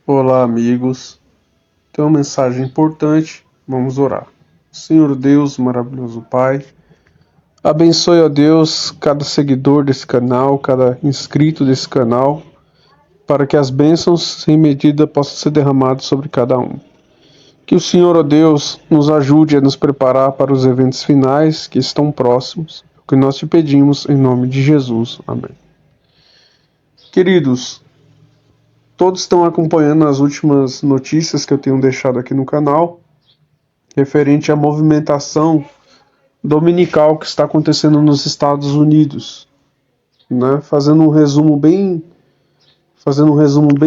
Olá, amigos. Tem uma mensagem importante. Vamos orar. Senhor Deus, maravilhoso Pai, abençoe, ó Deus, cada seguidor desse canal, cada inscrito desse canal, para que as bênçãos sem medida possam ser derramadas sobre cada um. Que o Senhor, ó Deus, nos ajude a nos preparar para os eventos finais que estão próximos. É o que nós te pedimos em nome de Jesus. Amém. Queridos, todos estão acompanhando as últimas notícias que eu tenho deixado aqui no canal, referente à movimentação dominical que está acontecendo nos Estados Unidos, né? Fazendo um resumo bem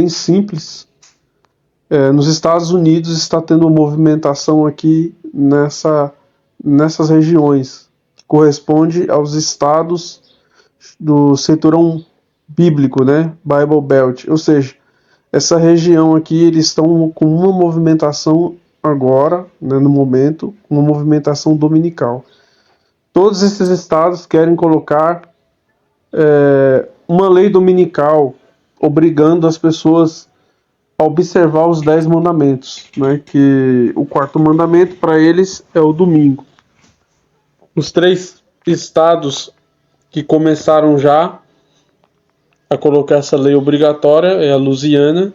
simples, nos Estados Unidos está tendo uma movimentação aqui nessas regiões, que corresponde aos estados do cinturão bíblico, né? Bible Belt, ou seja, essa região aqui, eles estão com uma movimentação agora, né, no momento, uma movimentação dominical. Todos esses estados querem colocar uma lei dominical obrigando as pessoas a observar os 10 mandamentos, né, que o quarto mandamento para eles é o domingo. Os 3 estados que começaram já a colocar essa lei obrigatória é a Louisiana,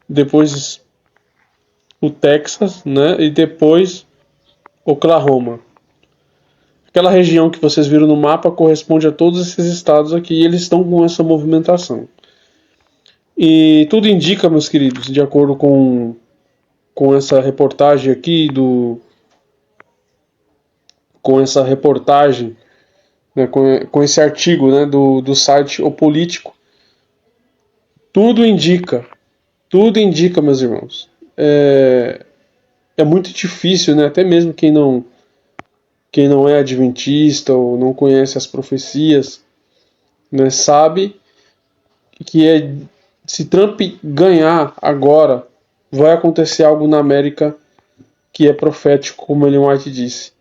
depois o Texas, né, e depois Oklahoma. Aquela região que vocês viram no mapa corresponde a todos esses estados aqui, e eles estão com essa movimentação. E tudo indica, meus queridos, de acordo com essa reportagem aqui, com essa reportagem, né, com esse artigo, né, do site O Político, tudo indica, meus irmãos. É muito difícil, né, até mesmo quem não é adventista ou não conhece as profecias, né, sabe que se Trump ganhar agora, vai acontecer algo na América que é profético, como Ellen White disse.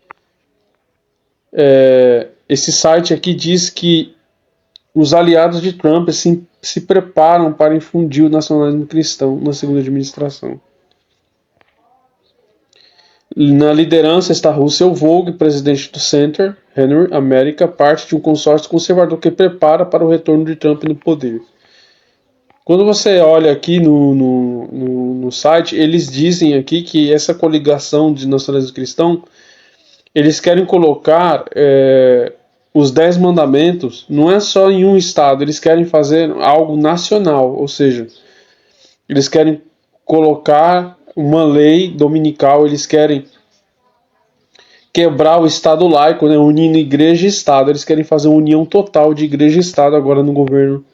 Esse site aqui diz que os aliados de Trump se preparam para infundir o nacionalismo cristão na segunda administração. Na liderança está Russell Vogue, presidente do Center Henry America, parte de um consórcio conservador que prepara para o retorno de Trump no poder. Quando você olha aqui no site, eles dizem aqui que essa coligação de nacionalismo cristão, eles querem colocar os 10 mandamentos, não é só em um estado, eles querem fazer algo nacional, ou seja, eles querem colocar uma lei dominical, eles querem quebrar o Estado laico, né, unindo igreja e Estado. Eles querem fazer uma união total de igreja e Estado agora no governo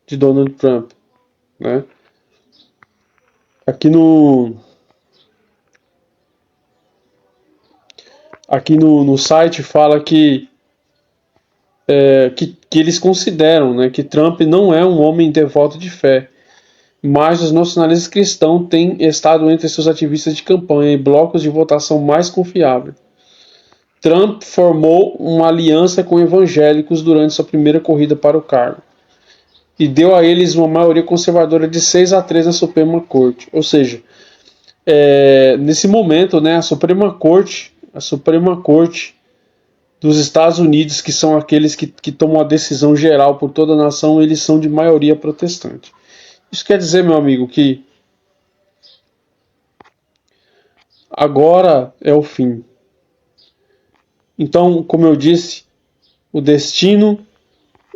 de Donald Trump, né? Aqui no site fala que eles consideram, né, que Trump não é um homem devoto de fé, mas os nacionalistas cristãos têm estado entre seus ativistas de campanha e blocos de votação mais confiáveis. Trump formou uma aliança com evangélicos durante sua primeira corrida para o cargo e deu a eles uma maioria conservadora de 6-3 na Suprema Corte. Ou seja, nesse momento, né, a Suprema Corte dos Estados Unidos, que são aqueles que tomam a decisão geral por toda a nação, eles são de maioria protestante. Isso quer dizer, meu amigo, que agora é o fim. Então, como eu disse, o destino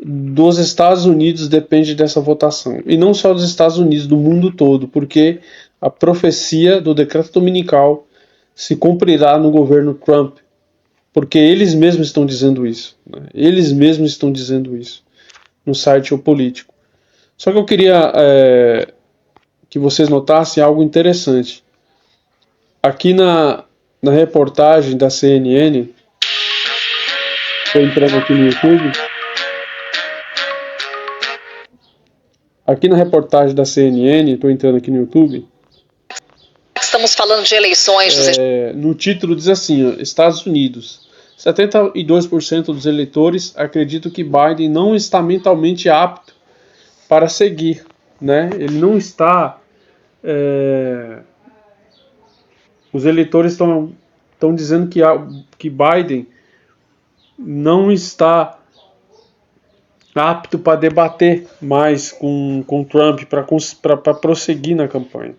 dos Estados Unidos depende dessa votação. E não só dos Estados Unidos, do mundo todo, porque a profecia do decreto dominical se cumprirá no governo Trump. Porque eles mesmos estão dizendo isso. Né? Eles mesmos estão dizendo isso no site O Político. Só que eu queria que vocês notassem algo interessante. Aqui na reportagem da CNN, estou entrando aqui no YouTube. Aqui na reportagem da CNN, estou entrando aqui no YouTube. Estamos falando de eleições. No título diz assim, ó, Estados Unidos. 72% dos eleitores acreditam que Biden não está mentalmente apto para seguir, né? Ele não está os eleitores estão dizendo que Biden não está apto para debater mais com Trump, para prosseguir na campanha.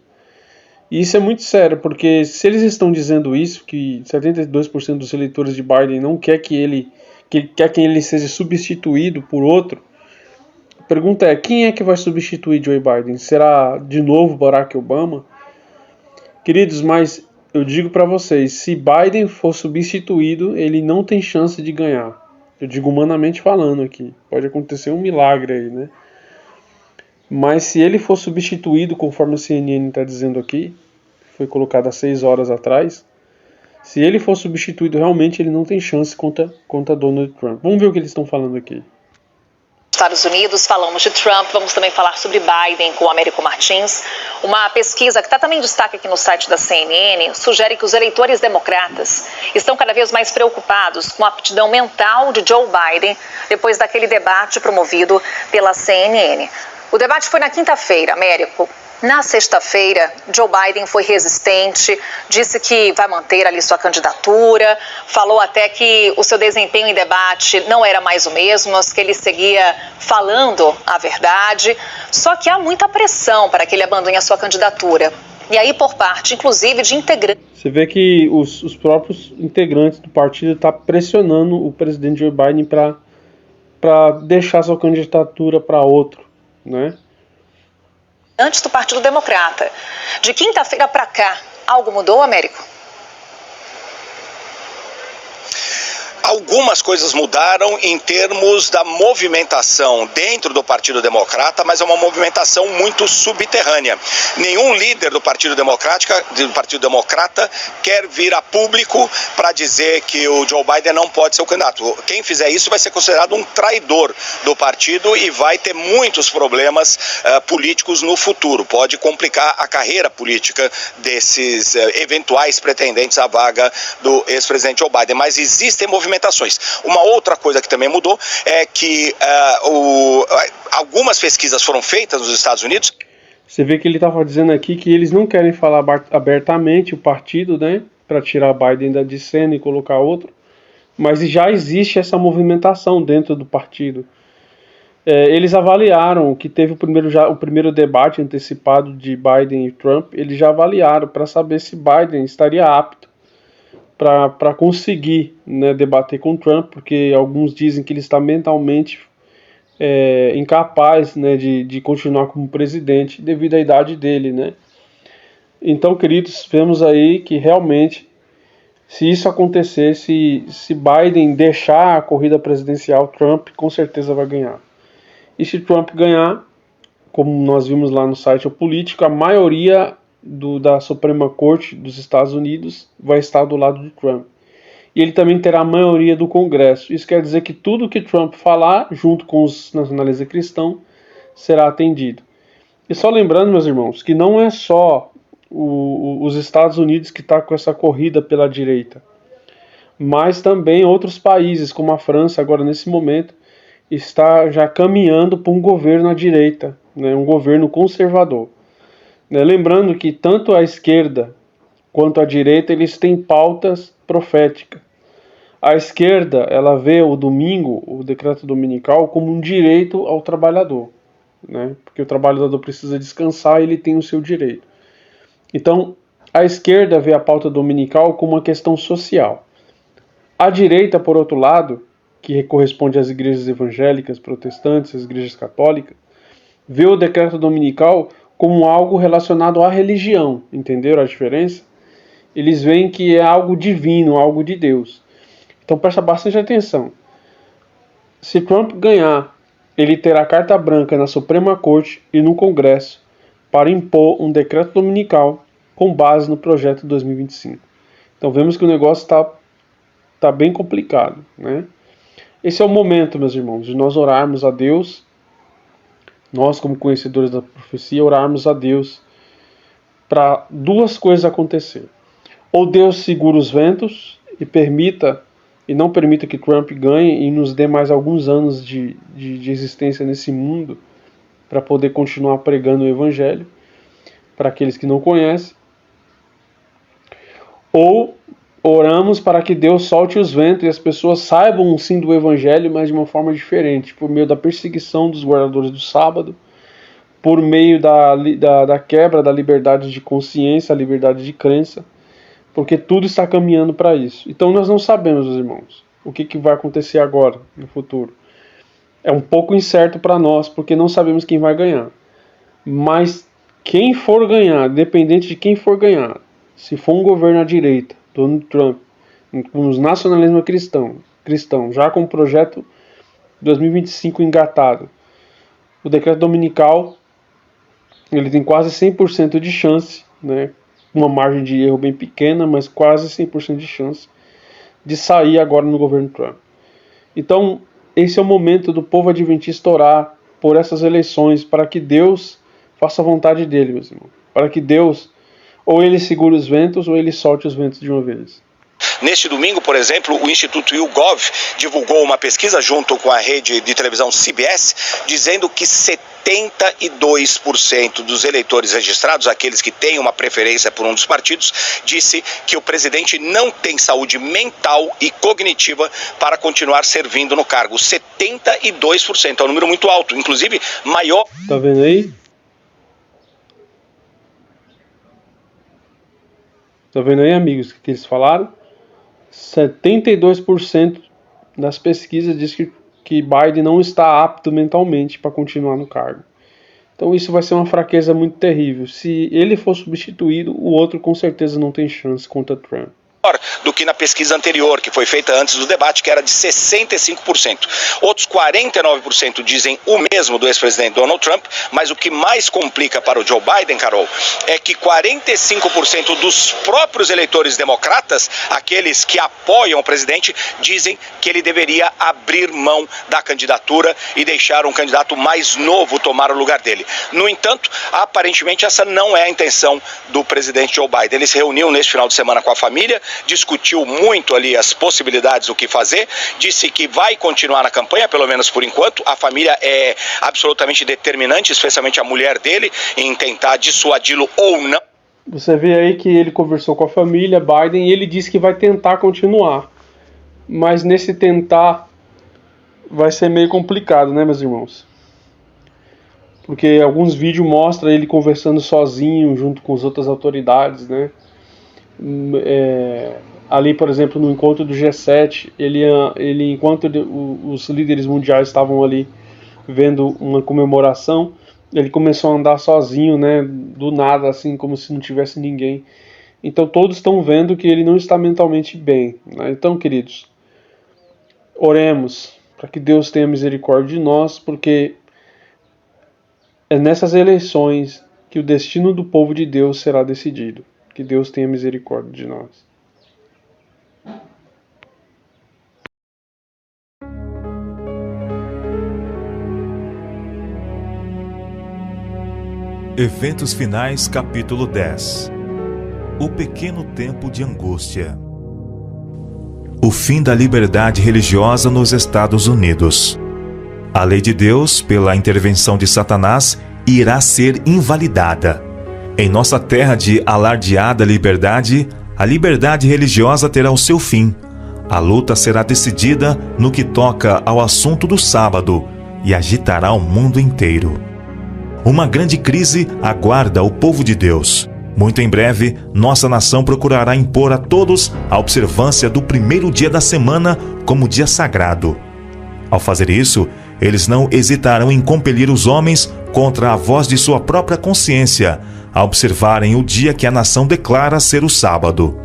E isso é muito sério, porque se eles estão dizendo isso, que 72% dos eleitores de Biden não quer que quer que ele seja substituído por outro, a pergunta é, quem é que vai substituir Joe Biden? Será de novo Barack Obama? Queridos, mas eu digo para vocês, se Biden for substituído, ele não tem chance de ganhar. Eu digo humanamente falando aqui. Pode acontecer um milagre aí, né? Mas se ele for substituído, conforme a CNN está dizendo aqui, foi colocado há 6 horas atrás, se ele for substituído, realmente ele não tem chance contra Donald Trump. Vamos ver o que eles estão falando aqui. Estados Unidos, falamos de Trump, vamos também falar sobre Biden com o Américo Martins. Uma pesquisa que está também em destaque aqui no site da CNN sugere que os eleitores democratas estão cada vez mais preocupados com a aptidão mental de Joe Biden depois daquele debate promovido pela CNN. O debate foi na quinta-feira, Américo. Na sexta-feira, Joe Biden foi resistente, disse que vai manter ali sua candidatura, falou até que o seu desempenho em debate não era mais o mesmo, mas que ele seguia falando a verdade, só que há muita pressão para que ele abandone a sua candidatura. E aí, por parte, inclusive, de integrantes... Você vê que os próprios integrantes do partido estão pressionando o presidente Joe Biden para deixar sua candidatura para outro, né? Antes do Partido Democrata. De quinta-feira para cá, algo mudou, Américo? Algumas coisas mudaram em termos da movimentação dentro do Partido Democrata, mas é uma movimentação muito subterrânea. Nenhum líder do Partido Democrata quer vir a público para dizer que o Joe Biden não pode ser o candidato. Quem fizer isso vai ser considerado um traidor do partido e vai ter muitos problemas políticos no futuro. Pode complicar a carreira política desses eventuais pretendentes à vaga do ex-presidente Joe Biden. Mas existem movimentações. Uma outra coisa que também mudou é que algumas pesquisas foram feitas nos Estados Unidos. Você vê que ele estava dizendo aqui que eles não querem falar abertamente o partido, né, para tirar Biden de cena e colocar outro, mas já existe essa movimentação dentro do partido. Eles avaliaram que teve o primeiro debate antecipado de Biden e Trump, eles já avaliaram para saber se Biden estaria apto para conseguir, né, debater com Trump, porque alguns dizem que ele está mentalmente incapaz, né, de continuar como presidente devido à idade dele, né? Então, queridos, vemos aí que realmente, se isso acontecer, se Biden deixar a corrida presidencial, Trump com certeza vai ganhar. E se Trump ganhar, como nós vimos lá no site O Político, a maioria da Suprema Corte dos Estados Unidos vai estar do lado de Trump. E ele também terá a maioria do Congresso. Isso quer dizer que tudo que Trump falar, junto com os nacionalistas cristãos, será atendido. E só lembrando, meus irmãos, que não é só os Estados Unidos que está com essa corrida pela direita, mas também outros países, como a França, agora nesse momento, está já caminhando para um governo à direita, né, um governo conservador. Lembrando que tanto a esquerda quanto a direita eles têm pautas proféticas. A esquerda ela vê o domingo, o decreto dominical, como um direito ao trabalhador, né? Porque o trabalhador precisa descansar e ele tem o seu direito. Então, a esquerda vê a pauta dominical como uma questão social. A direita, por outro lado, que corresponde às igrejas evangélicas, protestantes, às igrejas católicas, vê o decreto dominical como algo relacionado à religião, entenderam a diferença? Eles veem que é algo divino, algo de Deus. Então presta bastante atenção. Se Trump ganhar, ele terá carta branca na Suprema Corte e no Congresso para impor um decreto dominical com base no projeto 2025. Então vemos que o negócio está bem complicado, né? Esse é o momento, meus irmãos, de nós orarmos a Deus, nós como conhecedores da profecia, orarmos a Deus para duas coisas acontecer. Ou Deus segura os ventos e não permita que Trump ganhe e nos dê mais alguns anos de existência nesse mundo para poder continuar pregando o Evangelho. para aqueles que não conhecem, ou oramos para que Deus solte os ventos e as pessoas saibam sim do Evangelho, mas de uma forma diferente, por meio da perseguição dos guardadores do sábado, por meio da quebra da liberdade de consciência, a liberdade de crença, porque tudo está caminhando para isso. Então nós não sabemos, meus irmãos, o que vai acontecer agora, no futuro. É um pouco incerto para nós, porque não sabemos quem vai ganhar. Mas quem for ganhar, independente de quem for ganhar, se for um governo à direita, Donald Trump, com os nacionalismo cristão, já com o projeto 2025 engatado, o decreto dominical, ele tem quase 100% de chance, né, uma margem de erro bem pequena, mas quase 100% de chance de sair agora no governo Trump. Então, esse é o momento do povo adventista orar por essas eleições, para que Deus faça a vontade dele, meus irmãos. Para que Deus, ou ele segure os ventos, ou ele solte os ventos de uma vez. Neste domingo, por exemplo, o Instituto YouGov divulgou uma pesquisa junto com a rede de televisão CBS, dizendo que 72% dos eleitores registrados, aqueles que têm uma preferência por um dos partidos, disse que o presidente não tem saúde mental e cognitiva para continuar servindo no cargo. 72%, é um número muito alto, inclusive maior. Tá vendo aí? Tá vendo aí, amigos, o que eles falaram? 72% das pesquisas diz que Biden não está apto mentalmente para continuar no cargo. Então isso vai ser uma fraqueza muito terrível. Se ele for substituído, o outro com certeza não tem chance contra Trump. Do que na pesquisa anterior, que foi feita antes do debate, que era de 65%. Outros 49% dizem o mesmo do ex-presidente Donald Trump, mas o que mais complica para o Joe Biden, Carol, é que 45% dos próprios eleitores democratas, aqueles que apoiam o presidente, dizem que ele deveria abrir mão da candidatura e deixar um candidato mais novo tomar o lugar dele. No entanto, aparentemente essa não é a intenção do presidente Joe Biden. Ele se reuniu neste final de semana com a família, discutiu muito ali as possibilidades do que fazer, disse que vai continuar na campanha, pelo menos por enquanto. A família é absolutamente determinante, especialmente a mulher dele, em tentar dissuadi-lo ou não. Você vê aí que ele conversou com a família Biden e ele disse que vai tentar continuar. Mas nesse tentar vai ser meio complicado, né, meus irmãos? Porque alguns vídeos mostram ele conversando sozinho, junto com as outras autoridades, né? Ali, por exemplo, no encontro do G7, ele enquanto os líderes mundiais estavam ali vendo uma comemoração, ele começou a andar sozinho, né, do nada, assim, como se não tivesse ninguém. Então todos estão vendo que ele não está mentalmente bem, né? Então, queridos, oremos para que Deus tenha misericórdia de nós, porque é nessas eleições que o destino do povo de Deus será decidido. Que Deus tenha misericórdia de nós. Eventos Finais, capítulo 10. O pequeno tempo de angústia. O fim da liberdade religiosa nos Estados Unidos. A lei de Deus, pela intervenção de Satanás, irá ser invalidada. Em nossa terra de alardeada liberdade, a liberdade religiosa terá o seu fim. A luta será decidida no que toca ao assunto do sábado e agitará o mundo inteiro. Uma grande crise aguarda o povo de Deus. Muito em breve, nossa nação procurará impor a todos a observância do primeiro dia da semana como dia sagrado. Ao fazer isso, eles não hesitarão em compelir os homens contra a voz de sua própria consciência, a observarem o dia que a nação declara ser o sábado.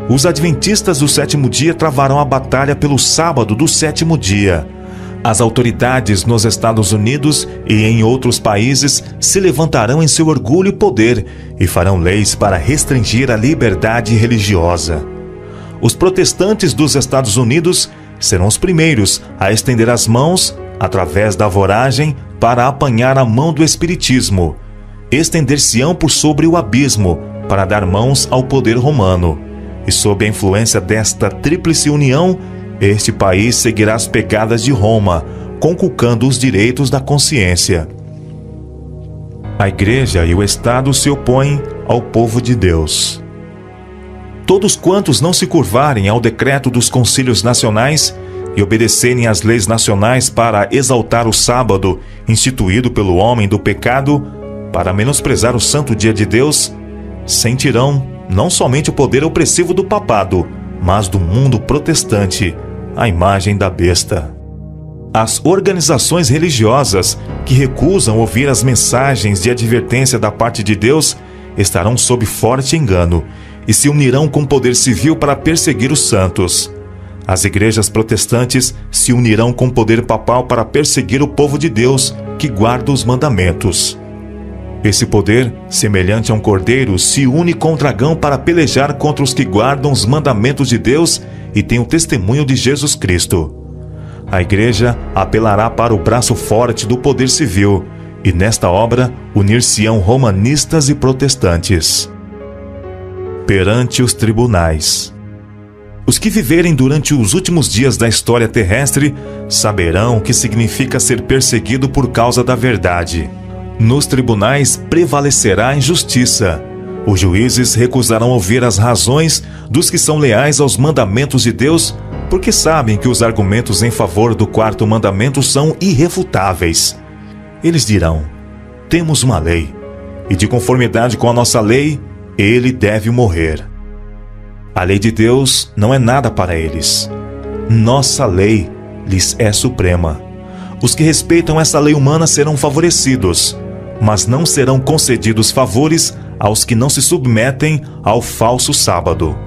Os adventistas do sétimo dia travarão a batalha pelo sábado do sétimo dia. As autoridades nos Estados Unidos e em outros países se levantarão em seu orgulho e poder e farão leis para restringir a liberdade religiosa. Os protestantes dos Estados Unidos serão os primeiros a estender as mãos, através da voragem, para apanhar a mão do espiritismo. Estender-se-ão por sobre o abismo, para dar mãos ao poder romano. E sob a influência desta tríplice união, este país seguirá as pegadas de Roma, conculcando os direitos da consciência. A Igreja e o Estado se opõem ao povo de Deus. Todos quantos não se curvarem ao decreto dos concílios nacionais e obedecerem às leis nacionais para exaltar o sábado, instituído pelo homem do pecado, para menosprezar o santo dia de Deus, sentirão não somente o poder opressivo do papado, mas do mundo protestante, a imagem da besta. As organizações religiosas que recusam ouvir as mensagens de advertência da parte de Deus estarão sob forte engano e se unirão com o poder civil para perseguir os santos. As igrejas protestantes se unirão com o poder papal para perseguir o povo de Deus que guarda os mandamentos. Esse poder, semelhante a um cordeiro, se une com o dragão para pelejar contra os que guardam os mandamentos de Deus e têm o testemunho de Jesus Cristo. A Igreja apelará para o braço forte do poder civil, e nesta obra unir-se-ão romanistas e protestantes. Perante os tribunais. Os que viverem durante os últimos dias da história terrestre saberão o que significa ser perseguido por causa da verdade. Nos tribunais prevalecerá a injustiça. Os juízes recusarão ouvir as razões dos que são leais aos mandamentos de Deus, porque sabem que os argumentos em favor do quarto mandamento são irrefutáveis. Eles dirão: temos uma lei, e de conformidade com a nossa lei, ele deve morrer. A lei de Deus não é nada para eles. Nossa lei lhes é suprema. Os que respeitam essa lei humana serão favorecidos, mas não serão concedidos favores aos que não se submetem ao falso sábado.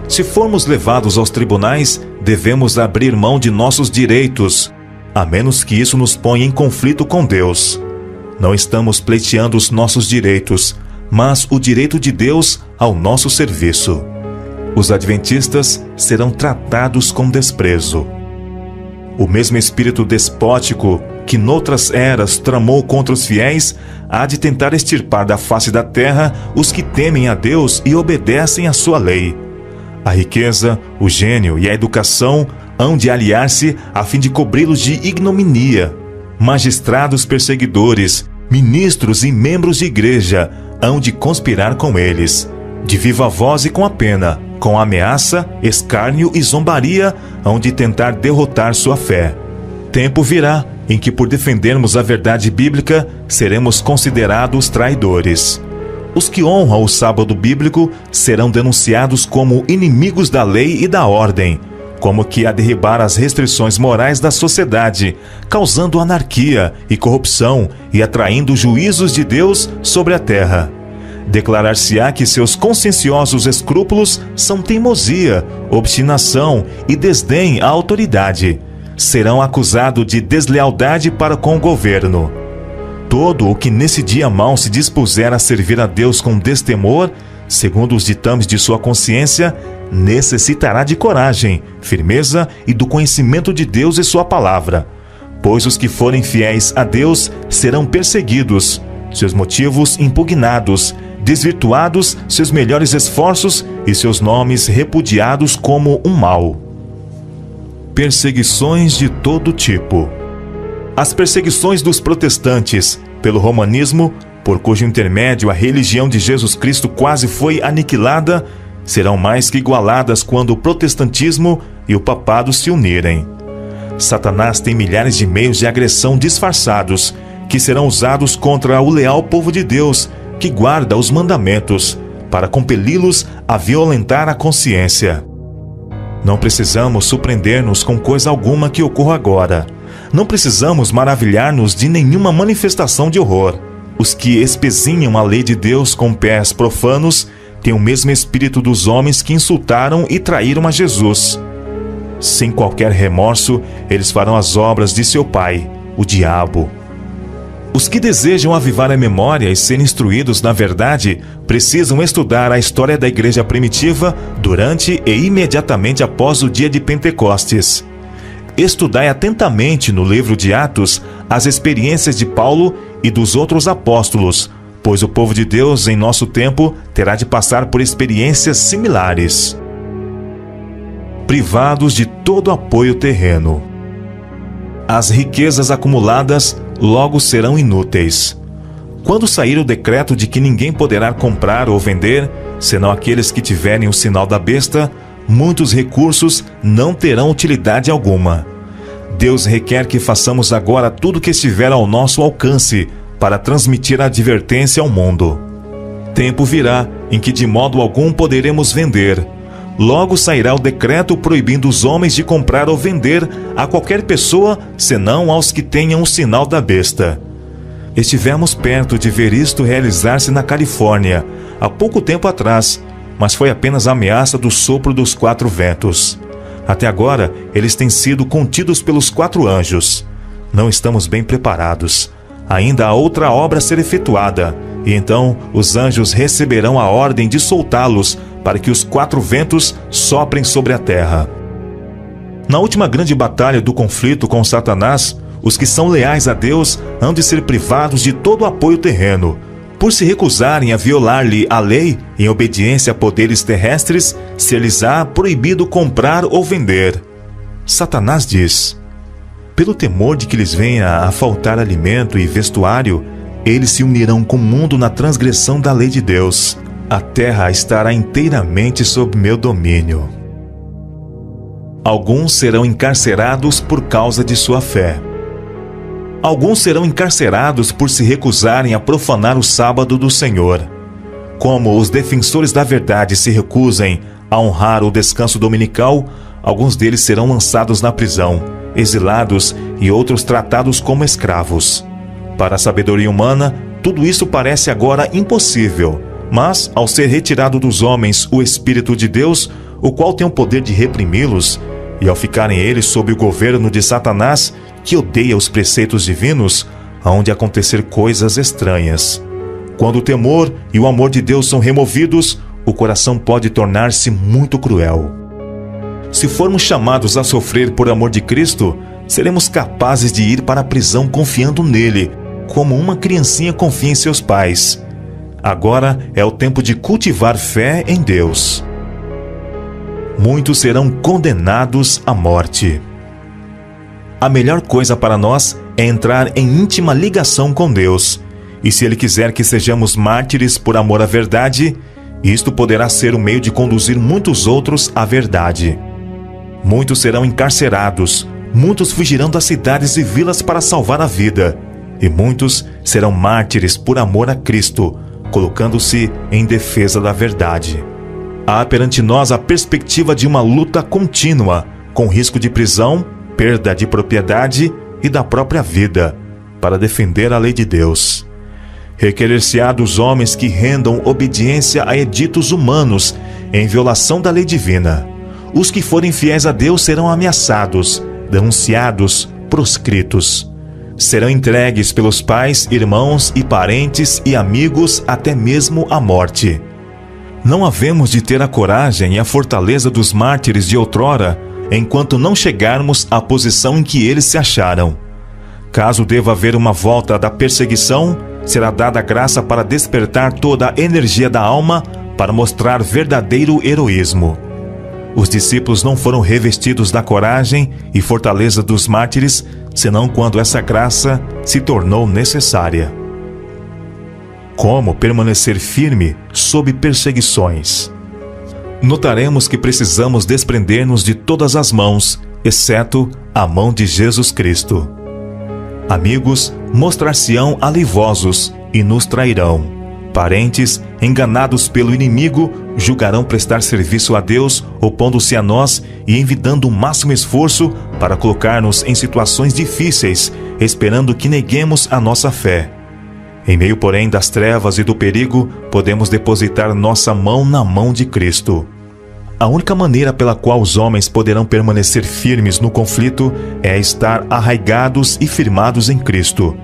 Se formos levados aos tribunais, devemos abrir mão de nossos direitos, a menos que isso nos ponha em conflito com Deus. Não estamos pleiteando os nossos direitos, mas o direito de Deus ao nosso serviço. Os adventistas serão tratados com desprezo. O mesmo espírito despótico que noutras eras tramou contra os fiéis há de tentar extirpar da face da terra os que temem a Deus e obedecem à sua lei. A riqueza, o gênio e a educação hão de aliar-se a fim de cobri-los de ignominia. Magistrados perseguidores, ministros e membros de igreja hão de conspirar com eles. De viva voz e com a pena, com ameaça, escárnio e zombaria, hão de tentar derrotar sua fé. Tempo virá em que, por defendermos a verdade bíblica, seremos considerados traidores. Os que honram o sábado bíblico serão denunciados como inimigos da lei e da ordem, como que a derribar as restrições morais da sociedade, causando anarquia e corrupção e atraindo juízos de Deus sobre a terra. Declarar-se-á que seus conscienciosos escrúpulos são teimosia, obstinação e desdém à autoridade. Serão acusados de deslealdade para com o governo. Todo o que nesse dia mau se dispuser a servir a Deus com destemor, segundo os ditames de sua consciência, necessitará de coragem, firmeza e do conhecimento de Deus e sua palavra. Pois os que forem fiéis a Deus serão perseguidos, seus motivos impugnados, desvirtuados seus melhores esforços e seus nomes repudiados como um mal. Perseguições de todo tipo. As perseguições dos protestantes pelo romanismo, por cujo intermédio a religião de Jesus Cristo quase foi aniquilada, serão mais que igualadas quando o protestantismo e o papado se unirem. Satanás tem milhares de meios de agressão disfarçados, que serão usados contra o leal povo de Deus, que guarda os mandamentos, para compeli-los a violentar a consciência. Não precisamos surpreender-nos com coisa alguma que ocorra agora. Não precisamos maravilhar-nos de nenhuma manifestação de horror. Os que espezinham a lei de Deus com pés profanos têm o mesmo espírito dos homens que insultaram e traíram a Jesus. Sem qualquer remorso, eles farão as obras de seu pai, o diabo. Os que desejam avivar a memória e ser instruídos na verdade precisam estudar a história da igreja primitiva durante e imediatamente após o dia de Pentecostes. Estudai atentamente no livro de Atos as experiências de Paulo e dos outros apóstolos, pois o povo de Deus em nosso tempo terá de passar por experiências similares. Privados de todo apoio terreno. As riquezas acumuladas logo serão inúteis. quando sair o decreto de que ninguém poderá comprar ou vender, senão aqueles que tiverem o sinal da besta, muitos recursos não terão utilidade alguma. Deus requer que façamos agora tudo o que estiver ao nosso alcance para transmitir a advertência ao mundo. Tempo virá em que de modo algum poderemos vender. Logo sairá o decreto proibindo os homens de comprar ou vender a qualquer pessoa, senão aos que tenham o sinal da besta. Estivemos perto de ver isto realizar-se na Califórnia, há pouco tempo atrás, mas foi apenas a ameaça do sopro dos 4 ventos. Até agora, eles têm sido contidos pelos 4 anjos. Não estamos bem preparados. Ainda há outra obra a ser efetuada, e então os anjos receberão a ordem de soltá-los para que os 4 ventos soprem sobre a terra. Na última grande batalha do conflito com Satanás, os que são leais a Deus hão de ser privados de todo o apoio terreno. Por se recusarem a violar-lhe a lei, em obediência a poderes terrestres, ser-lhes-á proibido comprar ou vender. Satanás diz: pelo temor de que lhes venha a faltar alimento e vestuário, eles se unirão com o mundo na transgressão da lei de Deus. A terra estará inteiramente sob meu domínio. Alguns serão encarcerados por causa de sua fé. Alguns serão encarcerados por se recusarem a profanar o sábado do Senhor. Como os defensores da verdade se recusem a honrar o descanso dominical, alguns deles serão lançados na prisão, exilados e outros tratados como escravos. Para a sabedoria humana, tudo isso parece agora impossível, mas ao ser retirado dos homens o Espírito de Deus, o qual tem o poder de reprimi-los, e ao ficarem eles sob o governo de Satanás, que odeia os preceitos divinos, hão de acontecer coisas estranhas. Quando o temor e o amor de Deus são removidos, o coração pode tornar-se muito cruel. Se formos chamados a sofrer por amor de Cristo, seremos capazes de ir para a prisão confiando nele, como uma criancinha confia em seus pais. Agora é o tempo de cultivar fé em Deus. Muitos serão condenados à morte. A melhor coisa para nós é entrar em íntima ligação com Deus. E se Ele quiser que sejamos mártires por amor à verdade, isto poderá ser o meio de conduzir muitos outros à verdade. Muitos serão encarcerados, muitos fugirão das cidades e vilas para salvar a vida, e muitos serão mártires por amor a Cristo, colocando-se em defesa da verdade. Há perante nós a perspectiva de uma luta contínua, com risco de prisão, perda de propriedade e da própria vida, para defender a lei de Deus. Requerer-se-á dos homens que rendam obediência a editos humanos em violação da lei divina. Os que forem fiéis a Deus serão ameaçados, denunciados, proscritos. Serão entregues pelos pais, irmãos e parentes e amigos até mesmo à morte. Não havemos de ter a coragem e a fortaleza dos mártires de outrora, enquanto não chegarmos à posição em que eles se acharam. Caso deva haver uma volta da perseguição, será dada a graça para despertar toda a energia da alma para mostrar verdadeiro heroísmo. Os discípulos não foram revestidos da coragem e fortaleza dos mártires, senão quando essa graça se tornou necessária. Como permanecer firme sob perseguições? Notaremos que precisamos desprender-nos de todas as mãos, exceto a mão de Jesus Cristo. Amigos mostrar-se-ão aleivosos e nos trairão. Parentes, enganados pelo inimigo, julgarão prestar serviço a Deus, opondo-se a nós e envidando o máximo esforço para colocar-nos em situações difíceis, esperando que neguemos a nossa fé. Em meio, porém, das trevas e do perigo, podemos depositar nossa mão na mão de Cristo. A única maneira pela qual os homens poderão permanecer firmes no conflito é estar arraigados e firmados em Cristo.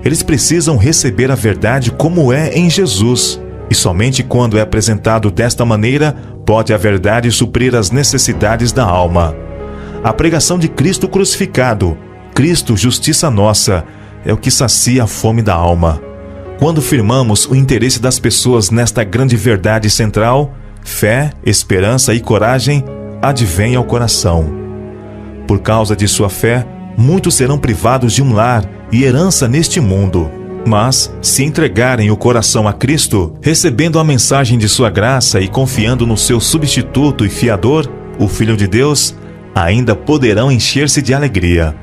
Eles precisam receber a verdade como é em Jesus, e somente quando é apresentado desta maneira pode a verdade suprir as necessidades da alma. A pregação de Cristo crucificado, Cristo, justiça nossa, é o que sacia a fome da alma. Quando firmamos o interesse das pessoas nesta grande verdade central, fé, esperança e coragem advêm ao coração. Por causa de sua fé, muitos serão privados de um lar e herança neste mundo. Mas, se entregarem o coração a Cristo, recebendo a mensagem de sua graça e confiando no seu substituto e fiador, o Filho de Deus, ainda poderão encher-se de alegria.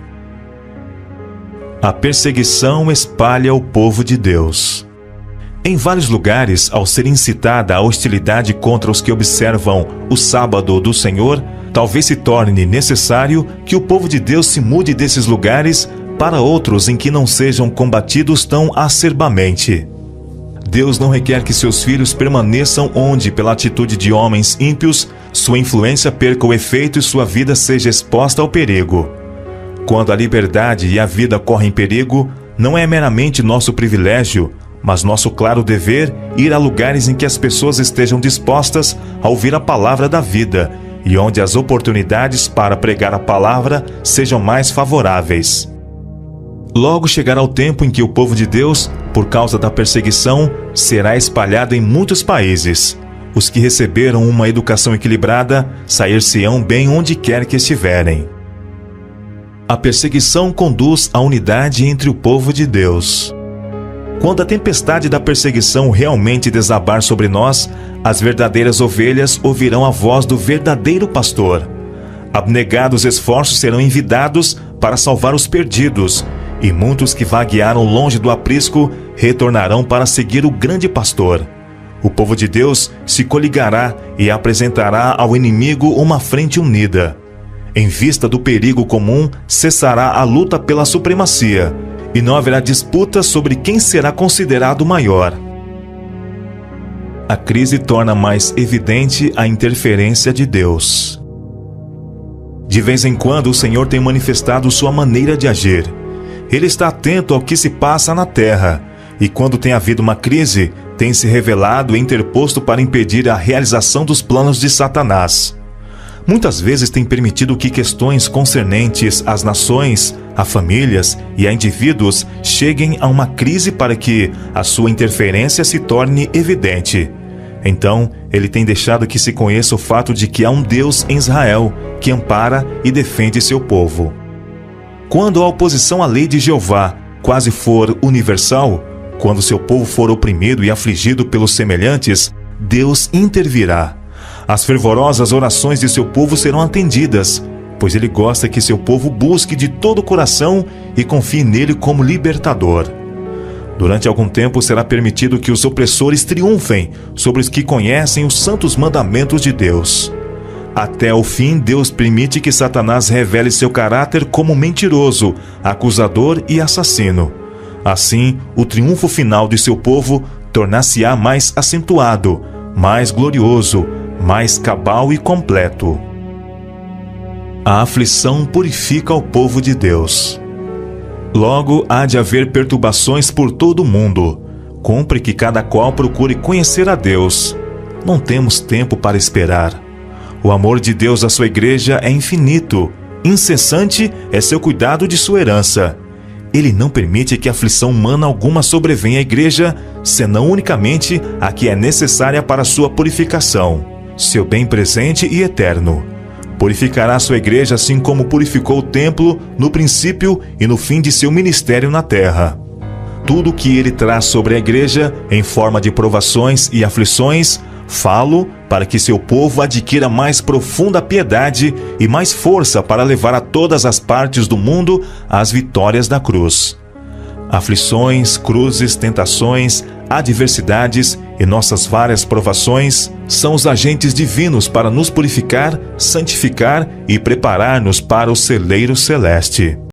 A perseguição espalha o povo de Deus. Em vários lugares, ao ser incitada a hostilidade contra os que observam o sábado do Senhor, talvez se torne necessário que o povo de Deus se mude desses lugares para outros em que não sejam combatidos tão acerbamente. Deus não requer que seus filhos permaneçam onde, pela atitude de homens ímpios, sua influência perca o efeito e sua vida seja exposta ao perigo. Quando a liberdade e a vida correm perigo, não é meramente nosso privilégio, mas nosso claro dever ir a lugares em que as pessoas estejam dispostas a ouvir a palavra da vida e onde as oportunidades para pregar a palavra sejam mais favoráveis. Logo chegará o tempo em que o povo de Deus, por causa da perseguição, será espalhado em muitos países. Os que receberam uma educação equilibrada sair-se-ão bem onde quer que estiverem. A perseguição conduz à unidade entre o povo de Deus. Quando a tempestade da perseguição realmente desabar sobre nós, as verdadeiras ovelhas ouvirão a voz do verdadeiro pastor. Abnegados esforços serão envidados para salvar os perdidos, e muitos que vaguearam longe do aprisco retornarão para seguir o grande pastor. O povo de Deus se coligará e apresentará ao inimigo uma frente unida. Em vista do perigo comum, cessará a luta pela supremacia, e não haverá disputa sobre quem será considerado maior. A crise torna mais evidente a interferência de Deus. De vez em quando, o Senhor tem manifestado sua maneira de agir. Ele está atento ao que se passa na terra, e quando tem havido uma crise, tem se revelado e interposto para impedir a realização dos planos de Satanás. Muitas vezes tem permitido que questões concernentes às nações, a famílias e a indivíduos cheguem a uma crise para que a sua interferência se torne evidente. Então, ele tem deixado que se conheça o fato de que há um Deus em Israel que ampara e defende seu povo. Quando a oposição à lei de Jeová quase for universal, quando seu povo for oprimido e afligido pelos semelhantes, Deus intervirá. As fervorosas orações de seu povo serão atendidas, pois ele gosta que seu povo busque de todo o coração e confie nele como libertador. Durante algum tempo será permitido que os opressores triunfem sobre os que conhecem os santos mandamentos de Deus. Até o fim, Deus permite que Satanás revele seu caráter como mentiroso, acusador e assassino. Assim, o triunfo final de seu povo tornar-se-á mais acentuado, mais glorioso, mais cabal e completo. A aflição purifica o povo de Deus. Logo, há de haver perturbações por todo o mundo. Cumpre que cada qual procure conhecer a Deus. Não temos tempo para esperar. O amor de Deus à sua igreja é infinito. Incessante é seu cuidado de sua herança. Ele não permite que aflição humana alguma sobrevenha à igreja, senão unicamente a que é necessária para sua purificação, seu bem presente e eterno. Purificará sua igreja assim como purificou o templo no princípio e no fim de seu ministério na terra. Tudo o que ele traz sobre a igreja, em forma de provações e aflições, falo para que seu povo adquira mais profunda piedade e mais força para levar a todas as partes do mundo as vitórias da cruz. Aflições, cruzes, tentações, adversidades e nossas várias provações são os agentes divinos para nos purificar, santificar e preparar-nos para o celeiro celeste.